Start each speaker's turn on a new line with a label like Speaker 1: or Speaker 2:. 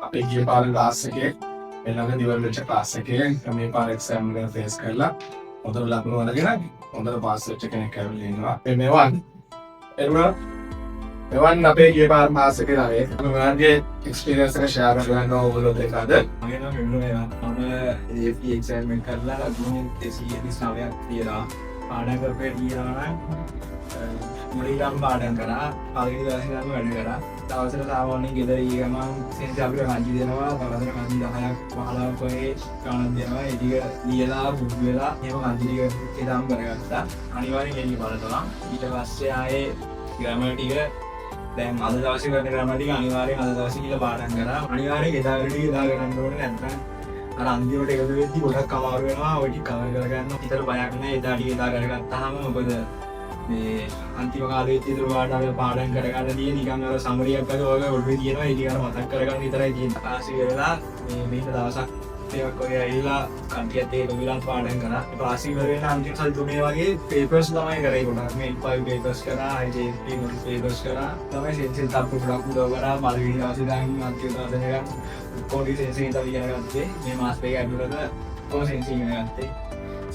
Speaker 1: අපේ ගිය පාර ක්ලාස් එකේ ඊළඟ දිවල් වෙච්ච ක්ලාස් එකේ මේ පාර එක්සෑම් එක ෆේස් කරලා හොඳට ලකුණු අරගෙන හොඳට පාස් වෙච්ච කෙනෙක් ඇවිල්ලා ඉන්නවා. මෙවන් මෙවන් අපේ ගිය පාර පාස් එකේ ළමයි. ඔයාලගේ එක්ස්පීරියන්ස් එක ෂෙයා කරගන්න ඕගොල්ලෝ දෙක අද.
Speaker 2: මගේ නම් මෙන්න මම AP එක්සෑම් එක කරලා ලකුණු 229ක් තියලා පාඩම් කරපේ තියනවා නම් මුලින්ම පාඩම් කරා පළවෙනි දවසේ නම් වැඩ කරා. දවසට සාමාන්‍යයෙන් ගෙදර ගිහම සෙන්ස් අපිට කන්ජි දෙනවා. දවසට කන්ජි 10ක් 15ක් වගේ ගණන් දෙනවා. ඒ ටික ලියලා බුක් වෙලා එහෙම කන්ජි ටික එදාම කරගත්තා. අනිවාර්යෙන් එන්නේ බලනවා. ඊට පස්සේ ආයේ ග්‍රැමර් ටික දැන් අද දවසේ කරන ග්‍රැමර් ටික අනිවාර්යෙන් අද දවසේ කියලා පාඩම් කරා. අනිවාර්යෙන් එදා වැඩි එදා කරන්න ඕනේ නැත්නම් අර අන්තිමට එකතු වෙද්දි ගොඩක් අමාරු වෙනවා. ඔය ටික කවර් කරගන්න විතර බයක් නැහැ. එදා ටික එදා කරගත්තාම මොකද මේ අන්තිම කාලේ ඉතින් වාට අපි පාඩම් කරගන්න තියෙන නිකන් අර සමරියක් වගේ ඔය ඔළුවේ තියෙනවා. ඒ ටික අර මතක් කරගන්න විතරයි තියෙන්නේ. පාසි වෙලා මේක දවසක් ඒවක් ඔය ඇවිල්ලා කන්ටියත් ඒක විලන් පාඩම් කරා. පාසි වෙලා අන්තිම සල් තුනේ වගේ පේපර්ස් තමයි කරේ ගොඩක්. මේ 5 පේපර්ස් කරා, IJP පේපර්ස් කරා. තමයි සෙන්සෙන් තාප්පු ගොඩක් උදව් කරා. පළවෙනි දවසේ දැන් අන්තිම දවසේ ගන්න කොහොමද සෙන්සෙන් ඉඳලා ඉගෙන ගත්තේ. මේ මාස් දෙක ඇතුළත කොහොමද සෙන්සෙන් ඉගෙන ගත්තේ.